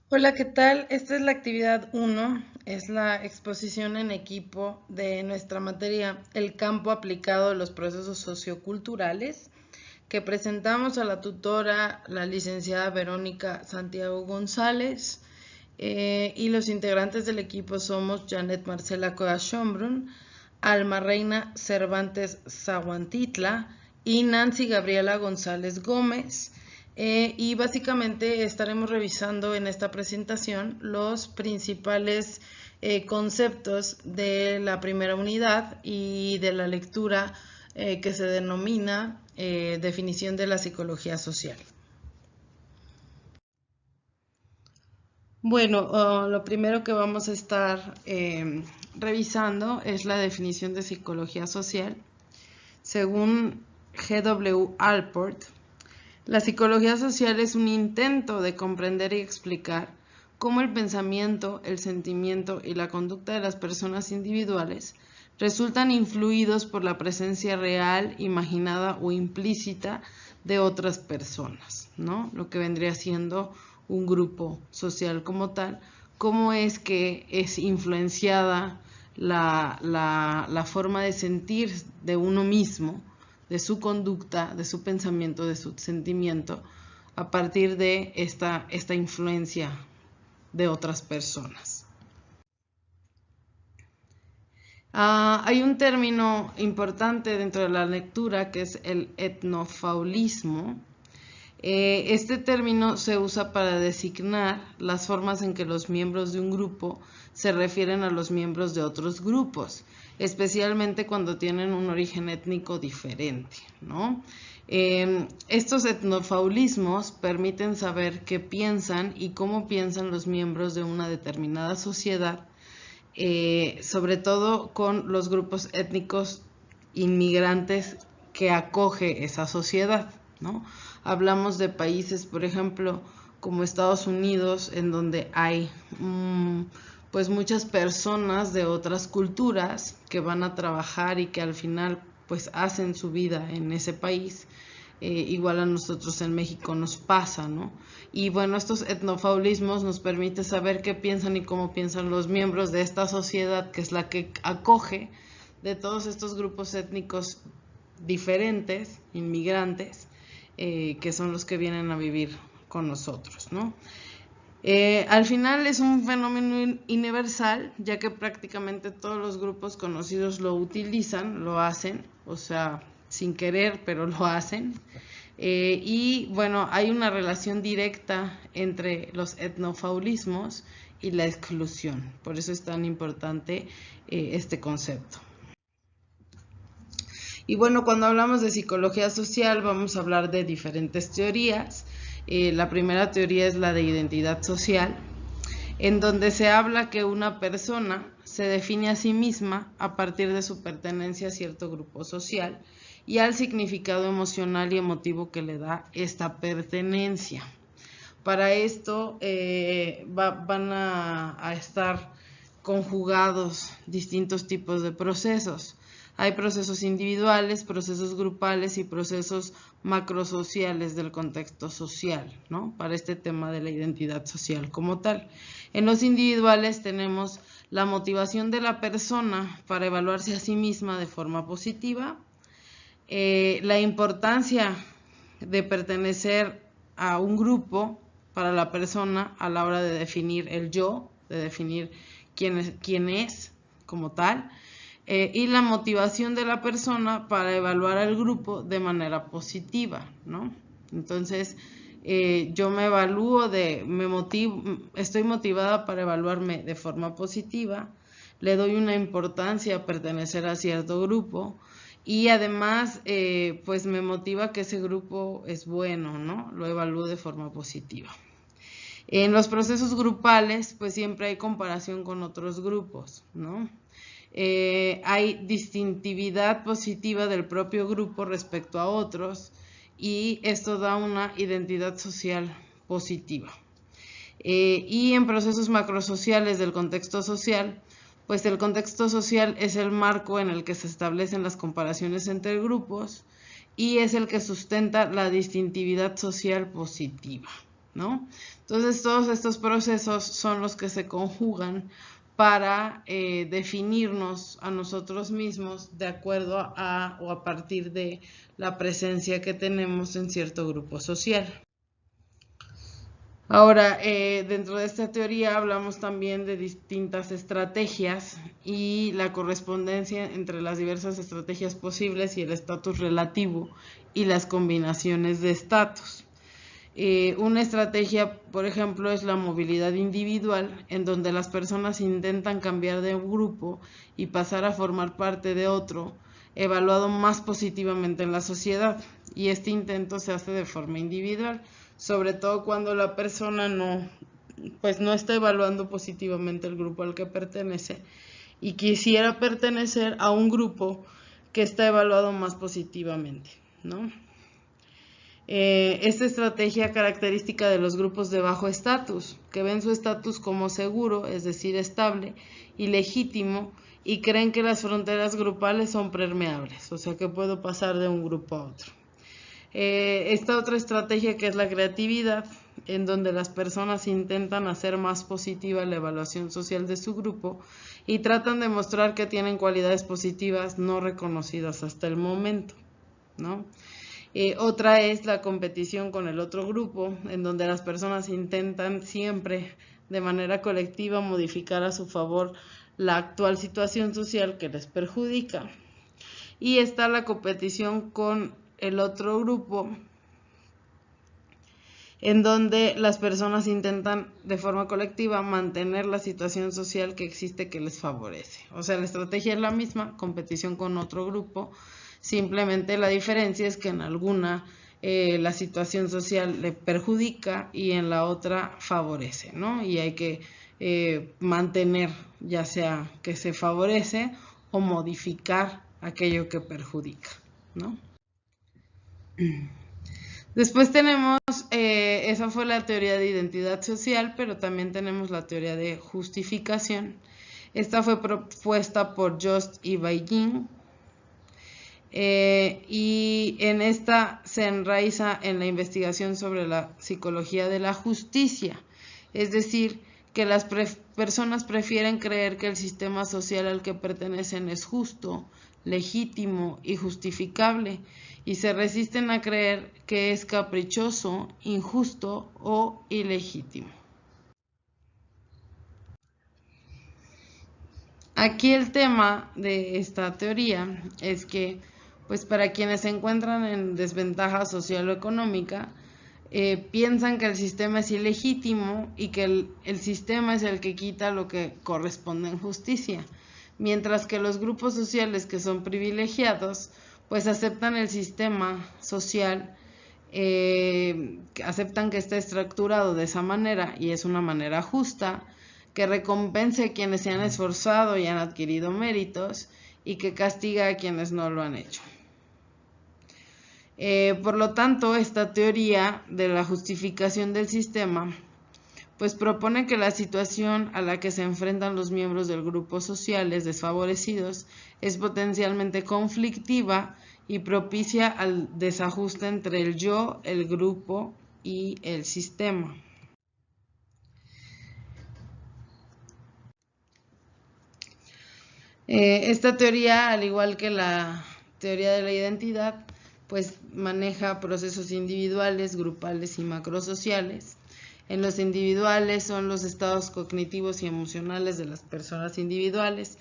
Hola, ¿qué tal? Esta es la actividad 1, es la exposición en equipo de nuestra materia, el campo aplicado de los procesos socioculturales, que presentamos a la tutora, la licenciada Verónica Santiago González, y los integrantes del equipo somos Janet Marcela Coda Schombrun, Alma Reina Cervantes Zaguantitla y Nancy Gabriela González Gómez. Y básicamente estaremos revisando en esta presentación los principales conceptos de la primera unidad y de la lectura que se denomina definición de la psicología social. Bueno, lo primero que vamos a estar revisando es la definición de psicología social. Según G.W. Alport, la psicología social es un intento de comprender y explicar cómo el pensamiento, el sentimiento y la conducta de las personas individuales resultan influidos por la presencia real, imaginada o implícita de otras personas, ¿no? Lo que vendría siendo un grupo social como tal, cómo es que es influenciada la forma de sentir de uno mismo, de su conducta, de su pensamiento, de su sentimiento, a partir de esta influencia de otras personas. Hay un término importante dentro de la lectura que es el etnofaulismo. Este término se usa para designar las formas en que los miembros de un grupo se refieren a los miembros de otros grupos, especialmente cuando tienen un origen étnico diferente, ¿no? Estos etnofaulismos permiten saber qué piensan y cómo piensan los miembros de una determinada sociedad, sobre todo con los grupos étnicos inmigrantes que acoge esa sociedad, ¿no? Hablamos de países, por ejemplo, como Estados Unidos, en donde hay pues muchas personas de otras culturas que van a trabajar y que al final pues hacen su vida en ese país. Igual a nosotros en México nos pasa, ¿no? Y bueno, estos etnofaulismos nos permiten saber qué piensan y cómo piensan los miembros de esta sociedad, que es la que acoge de todos estos grupos étnicos diferentes, inmigrantes, que son los que vienen a vivir con nosotros, ¿no? Al final es un fenómeno universal, ya que prácticamente todos los grupos conocidos lo utilizan, lo hacen, o sea, sin querer, pero lo hacen. Y bueno, hay una relación directa entre los etnofaulismos y la exclusión. Por eso es tan importante este concepto. Y bueno, cuando hablamos de psicología social vamos a hablar de diferentes teorías. La primera teoría es la de identidad social, en donde se habla que una persona se define a sí misma a partir de su pertenencia a cierto grupo social y al significado emocional y emotivo que le da esta pertenencia. Para esto van a estar conjugados distintos tipos de procesos. Hay procesos individuales, procesos grupales y procesos macrosociales del contexto social, ¿no? Para este tema de la identidad social como tal. En los individuales tenemos la motivación de la persona para evaluarse a sí misma de forma positiva, la importancia de pertenecer a un grupo para la persona a la hora de definir el yo, de definir quién es como tal, y la motivación de la persona para evaluar al grupo de manera positiva, ¿no? Entonces, yo me evalúo, estoy motivada para evaluarme de forma positiva, le doy una importancia a pertenecer a cierto grupo y además pues me motiva que ese grupo es bueno, ¿no? Lo evalúo de forma positiva. En los procesos grupales pues siempre hay comparación con otros grupos, ¿no? Hay distintividad positiva del propio grupo respecto a otros y esto da una identidad social positiva. Y en procesos macrosociales del contexto social, pues el contexto social es el marco en el que se establecen las comparaciones entre grupos y es el que sustenta la distintividad social positiva, ¿no? Entonces todos estos procesos son los que se conjugan para definirnos a nosotros mismos de acuerdo a o a partir de la presencia que tenemos en cierto grupo social. Ahora, dentro de esta teoría hablamos también de distintas estrategias y la correspondencia entre las diversas estrategias posibles y el estatus relativo y las combinaciones de estatus. Una estrategia, por ejemplo, es la movilidad individual, en donde las personas intentan cambiar de un grupo y pasar a formar parte de otro, evaluado más positivamente en la sociedad, y este intento se hace de forma individual, sobre todo cuando la persona no está evaluando positivamente el grupo al que pertenece y quisiera pertenecer a un grupo que está evaluado más positivamente, ¿no? Esta estrategia característica de los grupos de bajo estatus, que ven su estatus como seguro, es decir, estable y legítimo, y creen que las fronteras grupales son permeables, o sea que puedo pasar de un grupo a otro. Esta otra estrategia, que es la creatividad, en donde las personas intentan hacer más positiva la evaluación social de su grupo y tratan de mostrar que tienen cualidades positivas no reconocidas hasta el momento, ¿no? Otra es la competición con el otro grupo, en donde las personas intentan siempre de manera colectiva modificar a su favor la actual situación social que les perjudica. Y está la competición con el otro grupo, en donde las personas intentan de forma colectiva mantener la situación social que existe que les favorece. O sea, la estrategia es la misma, competición con otro grupo. Simplemente la diferencia es que en alguna la situación social le perjudica y en la otra favorece, ¿no? Y hay que mantener, ya sea que se favorece o modificar aquello que perjudica, ¿no? Después tenemos, esa fue la teoría de identidad social, pero también tenemos la teoría de justificación. Esta fue propuesta por Jost y Bailling. Y en esta se enraiza en la investigación sobre la psicología de la justicia, es decir, que las personas prefieren creer que el sistema social al que pertenecen es justo, legítimo y justificable, y se resisten a creer que es caprichoso, injusto o ilegítimo. Aquí el tema de esta teoría es que, pues para quienes se encuentran en desventaja social o económica, piensan que el sistema es ilegítimo y que el sistema es el que quita lo que corresponde en justicia, mientras que los grupos sociales que son privilegiados, pues aceptan el sistema social, aceptan que está estructurado de esa manera y es una manera justa, que recompense a quienes se han esforzado y han adquirido méritos y que castiga a quienes no lo han hecho. Por lo tanto, esta teoría de la justificación del sistema pues propone que la situación a la que se enfrentan los miembros del grupo sociales desfavorecidos es potencialmente conflictiva y propicia al desajuste entre el yo, el grupo y el sistema. Esta teoría, al igual que la teoría de la identidad, pues maneja procesos individuales, grupales y macrosociales. En los individuales son los estados cognitivos y emocionales de las personas individuales.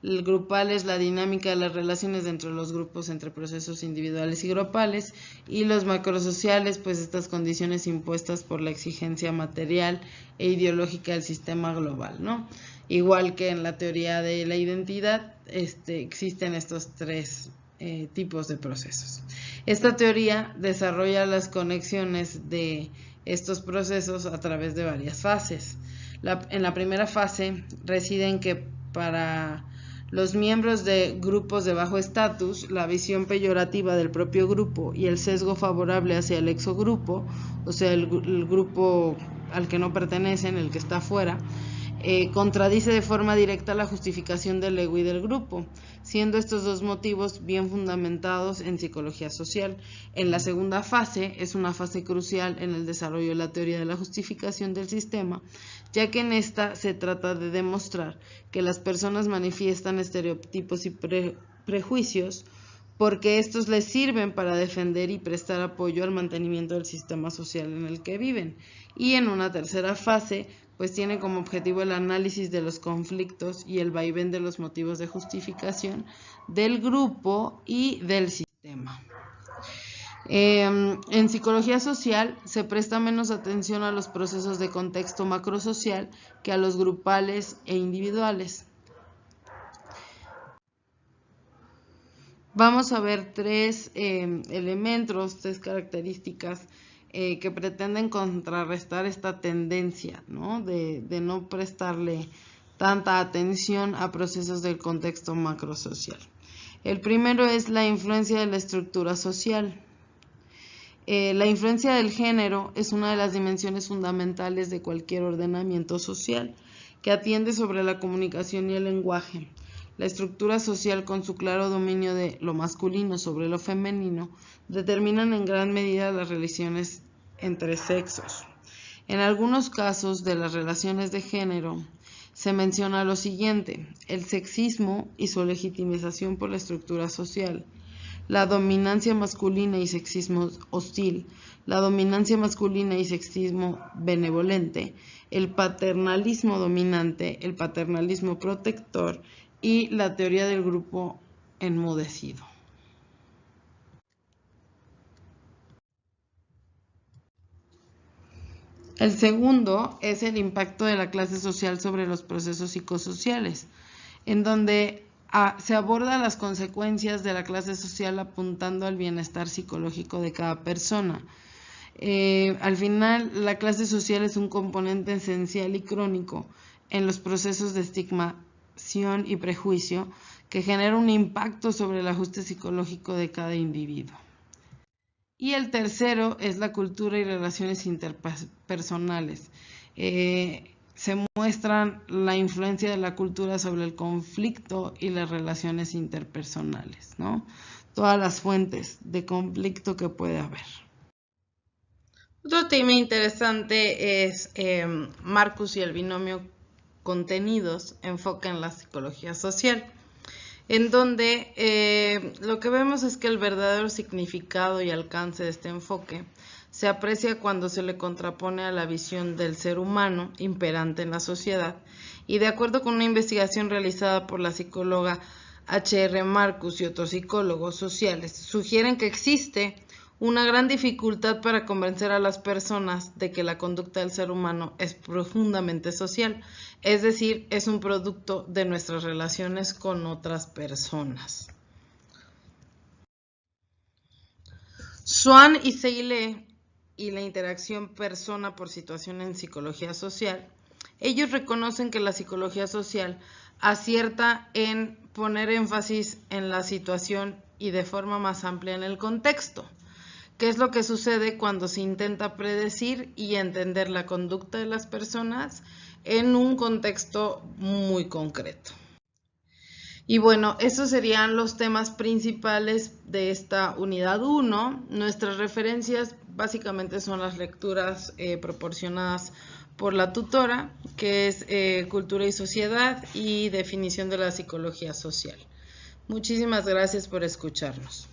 El grupal es la dinámica de las relaciones dentro de los grupos entre procesos individuales y grupales. Y los macrosociales, pues estas condiciones impuestas por la exigencia material e ideológica del sistema global, ¿no? Igual que en la teoría de la identidad, existen estos tres tipos de procesos. Esta teoría desarrolla las conexiones de estos procesos a través de varias fases. En la primera fase residen que para los miembros de grupos de bajo estatus, la visión peyorativa del propio grupo y el sesgo favorable hacia el exogrupo, o sea, el grupo al que no pertenecen, el que está afuera, contradice de forma directa la justificación del ego y del grupo, siendo estos dos motivos bien fundamentados en psicología social. En la segunda fase es una fase crucial en el desarrollo de la teoría de la justificación del sistema, ya que en esta se trata de demostrar que las personas manifiestan estereotipos y prejuicios porque estos les sirven para defender y prestar apoyo al mantenimiento del sistema social en el que viven. Y en una tercera fase, pues tiene como objetivo el análisis de los conflictos y el vaivén de los motivos de justificación del grupo y del sistema. En psicología social se presta menos atención a los procesos de contexto macrosocial que a los grupales e individuales. Vamos a ver tres elementos, tres características que pretenden contrarrestar esta tendencia, ¿no? De no prestarle tanta atención a procesos del contexto macrosocial. El primero es la influencia de la estructura social. La influencia del género es una de las dimensiones fundamentales de cualquier ordenamiento social que atiende sobre la comunicación y el lenguaje. La estructura social, con su claro dominio de lo masculino sobre lo femenino, determinan en gran medida las relaciones entre sexos. En algunos casos de las relaciones de género se menciona lo siguiente: el sexismo y su legitimización por la estructura social, la dominancia masculina y sexismo hostil, la dominancia masculina y sexismo benevolente, el paternalismo dominante, el paternalismo protector y la teoría del grupo enmudecido. El segundo es el impacto de la clase social sobre los procesos psicosociales, en donde se aborda las consecuencias de la clase social apuntando al bienestar psicológico de cada persona. Al final, la clase social es un componente esencial y crónico en los procesos de estigmación y prejuicio que genera un impacto sobre el ajuste psicológico de cada individuo. Y el tercero es la cultura y relaciones interpersonales. Se muestran la influencia de la cultura sobre el conflicto y las relaciones interpersonales, ¿no? Todas las fuentes de conflicto que puede haber. Otro tema interesante es Marcus y el binomio contenidos, enfoque en la psicología social, en donde lo que vemos es que el verdadero significado y alcance de este enfoque se aprecia cuando se le contrapone a la visión del ser humano imperante en la sociedad, y de acuerdo con una investigación realizada por la psicóloga H.R. Marcus y otros psicólogos sociales, sugieren que existe una gran dificultad para convencer a las personas de que la conducta del ser humano es profundamente social, es decir, es un producto de nuestras relaciones con otras personas. Swan y Seyle y la interacción persona por situación en psicología social, ellos reconocen que la psicología social acierta en poner énfasis en la situación y de forma más amplia en el contexto. ¿Qué es lo que sucede cuando se intenta predecir y entender la conducta de las personas en un contexto muy concreto? Y bueno, esos serían los temas principales de esta unidad 1. Nuestras referencias básicamente son las lecturas proporcionadas por la tutora, que es Cultura y Sociedad y Definición de la Psicología Social. Muchísimas gracias por escucharnos.